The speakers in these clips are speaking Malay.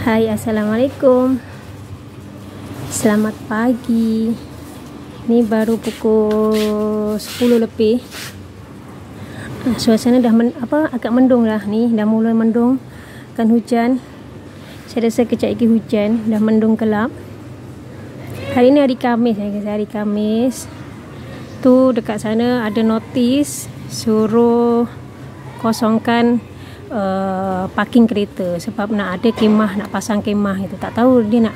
Hai, assalamualaikum. Selamat pagi. Ini baru pukul 10 lebih. Suasana dah agak mendung lah ni, dah mula mendung. Kan hujan. Saya rasa kejap lagi hujan, dah mendung gelap. Hari ni hari Khamis ya guys, hari Khamis. Tu dekat sana ada notis suruh kosongkan parking kereta sebab nak ada kemah, nak pasang kemah itu. Tak tahu dia nak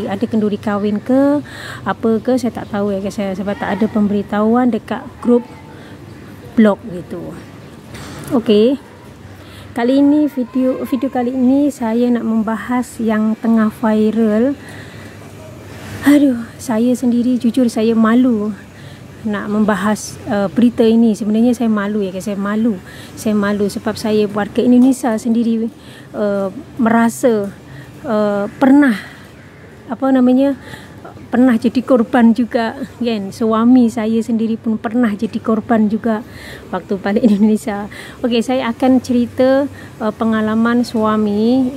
ada kenduri kahwin ke apa ke, saya tak tahu ya guys, sebab tak ada pemberitahuan dekat grup blog gitu. Okey. Kali ini video kali ini saya nak membahas yang tengah viral. Aduh, saya sendiri jujur saya malu nak membahas berita ini. Sebenarnya saya malu ya guys, saya malu sebab saya warga Indonesia sendiri merasa pernah pernah jadi korban juga kan. Suami saya sendiri pun pernah jadi korban juga waktu balik Indonesia. Okey, saya akan cerita pengalaman suami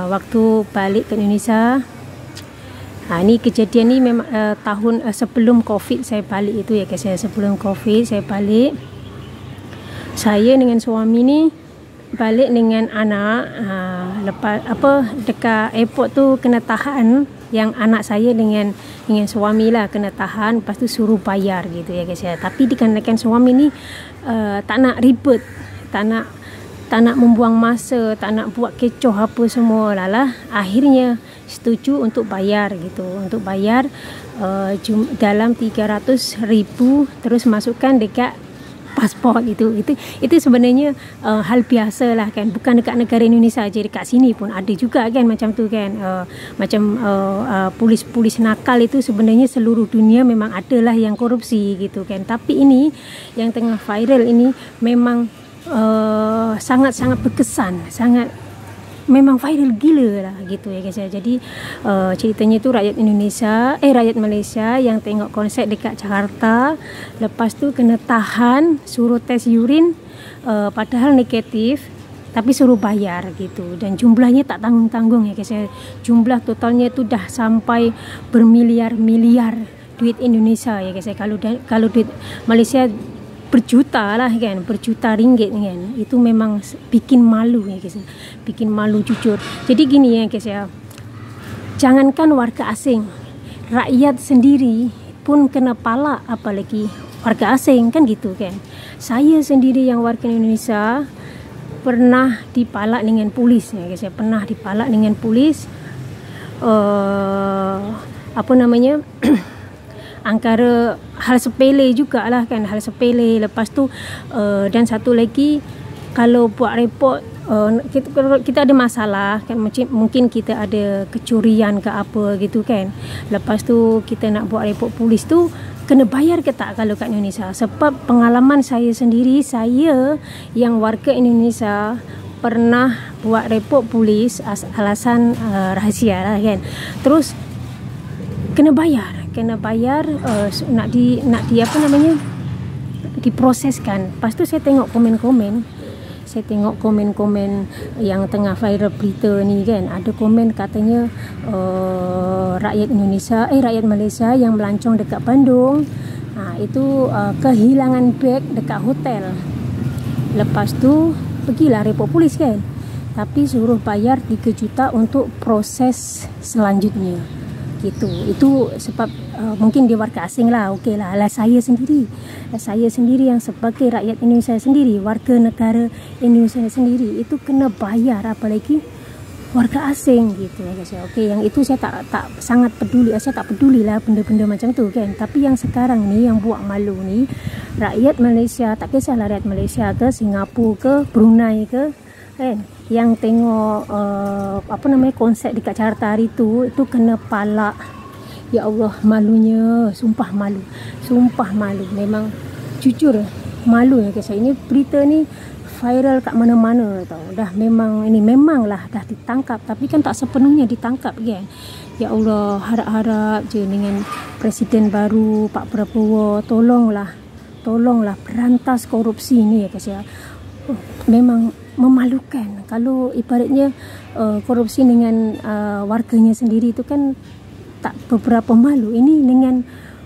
waktu balik ke Indonesia. Ini kejadian ni memang tahun sebelum Covid saya balik itu ya guys. Sebelum Covid saya balik. Saya dengan suami ni balik dengan anak. Lepas dekat airport tu kena tahan, yang anak saya dengan suami lah kena tahan, lepas tu suruh bayar gitu ya guys. Tapi dikarenakan suami ni tak nak ribet, tak nak membuang masa, tak nak buat kecoh apa semua lah. Akhirnya setuju untuk bayar gitu, untuk bayar dalam 300,000 terus masukkan dekat pasport itu sebenarnya hal biasa lah kan, bukan dekat negara Indonesia aja, dekat sini pun ada juga kan macam tu kan. Polis nakal itu sebenarnya seluruh dunia memang adalah yang korupsi gitu kan. Tapi ini yang tengah viral ini memang sangat-sangat berkesan, memang viral gila lah gitu ya guys. Jadi ceritanya tu rakyat Malaysia yang tengok konsert dekat Jakarta, lepas tu kena tahan, suruh tes urin, padahal negatif, tapi suruh bayar gitu. Dan jumlahnya tak tanggung-tanggung ya guys. Jumlah totalnya tu dah sampai bermiliar-miliar duit Indonesia ya guys. Kalau duit Malaysia berjuta lah kan, berjuta ringgit kan. Itu memang bikin malu ya guys, bikin malu jujur. Jadi gini ya guys ya, jangankan warga asing, rakyat sendiri pun kena palak, apalagi warga asing kan gitu kan. Saya sendiri yang warga Indonesia pernah dipalak dengan polis ya guys. Pernah dipalak dengan polis angkara hal sepele jugalah kan, hal sepele. Lepas tu dan satu lagi, kalau buat report kita ada masalah kan, mungkin kita ada kecurian ke apa gitu kan. Lepas tu kita nak buat report polis tu kena bayar ke tak kalau kat Indonesia? Sebab pengalaman saya sendiri, saya yang warga Indonesia pernah buat report polis alasan rahsia lah kan. Terus kena bayar diproseskan. Lepas tu saya tengok komen yang tengah viral berita ni kan. Ada komen katanya rakyat Malaysia yang melancong dekat Bandung itu kehilangan beg dekat hotel. Lepas tu pergilah report polis kan, tapi suruh bayar 3 juta untuk proses selanjutnya gitu. Itu sebab mungkin dia warga asing lah, okey lah. Saya sendiri yang sebagai rakyat Indonesia sendiri, warga negara Indonesia sendiri, itu kena bayar, apalagi warga asing gitu ya guys. Okey, yang itu saya tak sangat peduli, saya tak peduli lah benda-benda macam tu kan. Tapi yang sekarang ni yang buat malu ni, rakyat Malaysia, tak kisahlah rakyat Malaysia ke Singapura ke Brunei ke kan, yang tengok konsert dekat Jakarta hari tu, itu kena palak. Ya Allah, malunya, sumpah malu, memang jujur malu ya guys. Ini berita ni viral kat mana-mana tau. Dah memanglah dah ditangkap, tapi kan tak sepenuhnya ditangkap kan. Ya Allah, harap-harap je dengan presiden baru Pak Prabowo, tolonglah berantas korupsi ni ya guys ya. Memang memalukan. Kalau ibaratnya korupsi dengan warganya sendiri itu kan tak beberapa malu. Ini dengan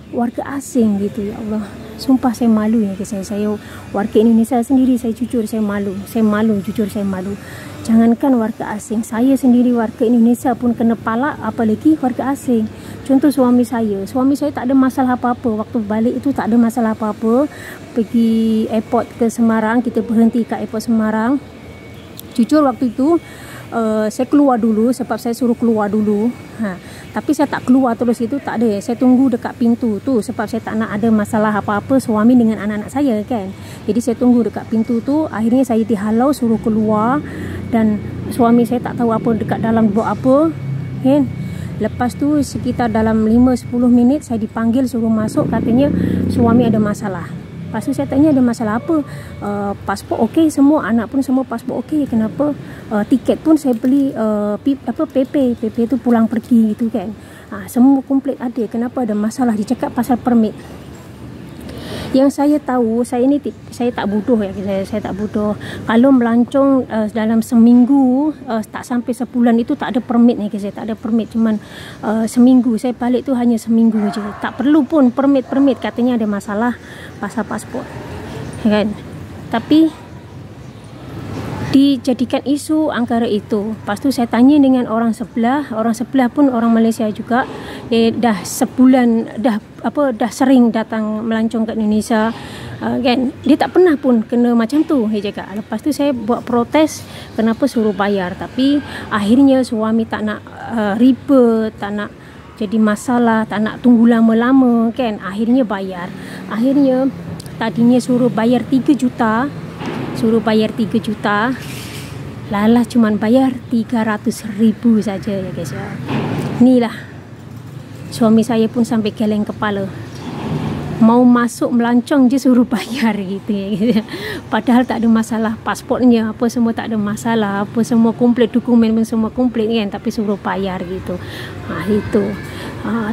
warga asing gitu, ya Allah. Sumpah saya malu ya guys. Saya warga Indonesia sendiri, saya jujur saya malu. Saya malu, jujur saya malu. Jangankan warga asing, saya sendiri warga Indonesia pun kena palak, apalagi warga asing. Contoh suami saya tak ada masalah apa-apa. Waktu balik itu tak ada masalah apa-apa. Pergi airport ke Semarang, kita berhenti kat airport Semarang. Jujur waktu itu saya keluar dulu sebab saya suruh keluar dulu. Tapi saya tak keluar terus itu, tak ada. Saya tunggu dekat pintu tu sebab saya tak nak ada masalah apa-apa suami dengan anak-anak saya kan. Jadi saya tunggu dekat pintu tu. Akhirnya saya dihalau suruh keluar dan suami saya tak tahu apa dekat dalam buat apa kan. Lepas tu sekitar dalam 5-10 minit saya dipanggil suruh masuk, katanya suami ada masalah. Lepas tu saya tanya ada masalah apa? Pasport okey semua, anak pun semua pasport okey. Kenapa? Tiket pun saya beli PP tu pulang pergi gitu kan. Semua komplit ada. Kenapa ada masalah? Dia cakap pasal permit. Yang saya tahu, saya tak bodoh ya, saya tak bodoh. Kalau melancong dalam seminggu, tak sampai sebulan itu tak ada permit ni, saya tak ada permit. Cuman seminggu, saya balik tu hanya seminggu je. Tak perlu pun permit, katanya ada masalah pasal pasport kan. Tapi dijadikan isu angkara itu. Lepas tu saya tanya dengan orang sebelah pun orang Malaysia juga. Dia dah sebulan dah sering datang melancong kat Indonesia kan. Dia tak pernah pun kena macam tu, dia cakap. Lepas tu saya buat protes kenapa suruh bayar. Tapi akhirnya suami tak nak ribet, tak nak jadi masalah, tak nak tunggu lama-lama kan. Akhirnya bayar. Akhirnya tadinya suruh bayar 3 juta. Lala cuman bayar 300,000 saja ya guys ya. Inilah suami saya pun sampai geleng kepala. Mau masuk melancong je suruh bayar gitu ya. Padahal tak ada masalah pasportnya, apa semua tak ada masalah, apa semua komplit, dokumen pun semua komplit kan, tapi suruh bayar gitu. Itu.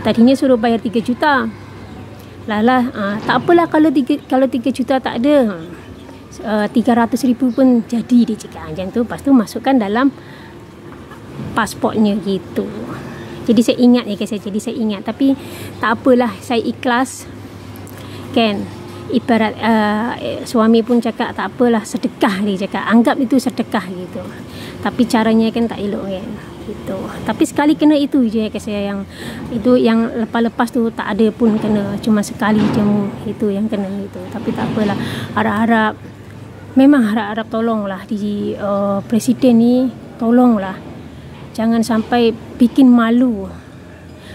Tadinya suruh bayar 3 juta. Lala tak apalah kalau 3 juta tak ada. 300,000 pun jadi, dia cakap macam tu. Lepas tu masukkan dalam pasportnya gitu. Jadi saya ingat ya guys, saya ingat. Tapi tak apalah, saya ikhlas kan. Ibarat suami pun cakap tak apalah, sedekah, dia cakap. Anggap itu sedekah gitu. Tapi caranya kan tak elok kan gitu. Tapi sekali kena itu je ya guys, yang itu yang lepas-lepas tu tak ada pun kena, cuma sekali je itu yang kena itu. Tapi tak apalah, memang harap tolonglah di presiden ni, tolonglah jangan sampai bikin malu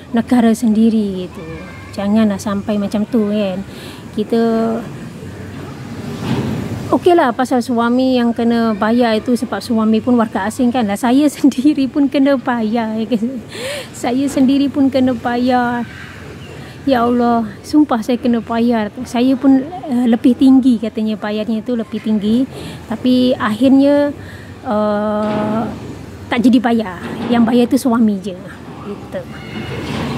negara sendiri gitu. Janganlah sampai macam tu kan. Kita okeylah pasal suami yang kena bayar itu sebab suami pun warga asing kan. Lah saya sendiri pun kena bayar ya guys. Saya sendiri pun kena bayar. Ya Allah, sumpah saya kena bayar. Saya pun lebih tinggi katanya, bayarnya itu lebih tinggi. Tapi akhirnya tak jadi bayar. Yang bayar itu suami je gitu.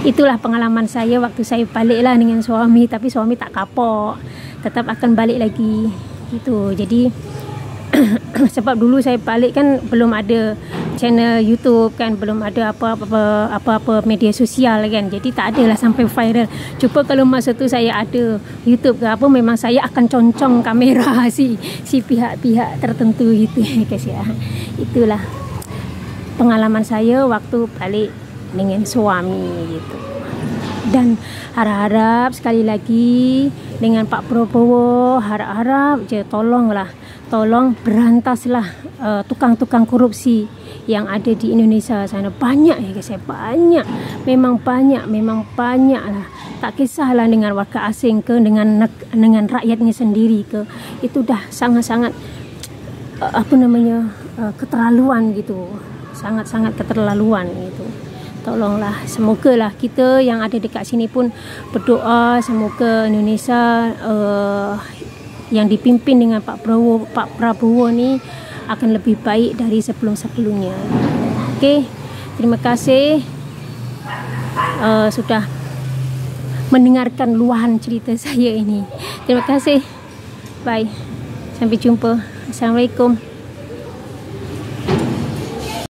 Itulah pengalaman saya waktu saya baliklah dengan suami. Tapi suami tak kapok, tetap akan balik lagi gitu. Jadi sebab dulu saya balik kan belum ada channel YouTube kan, belum ada apa-apa media sosial kan. Jadi tak adalah sampai viral. Cuba kalau masa tu saya ada YouTube ke apa, memang saya akan concong kamera si pihak-pihak tertentu gitu guys ya. Itulah pengalaman saya waktu balik dengan suami gitu. Dan harap-harap sekali lagi dengan Pak Prabowo, harap-harap je tolong berantaslah tukang-tukang korupsi yang ada di Indonesia sana. Banyak ya guys, banyak. Memang banyak lah. Tak kisahlah dengan warga asing ke dengan rakyatnya sendiri ke. Itu dah sangat-sangat keterlaluan gitu. Sangat-sangat keterlaluan gitu. Tolonglah, semogalah kita yang ada dekat sini pun berdoa semoga Indonesia yang dipimpin dengan Pak Prabowo ni akan lebih baik dari sebelum-sebelumnya. Okey, terima kasih sudah mendengarkan luahan cerita saya ini. Terima kasih. Bye. Sampai jumpa. Assalamualaikum.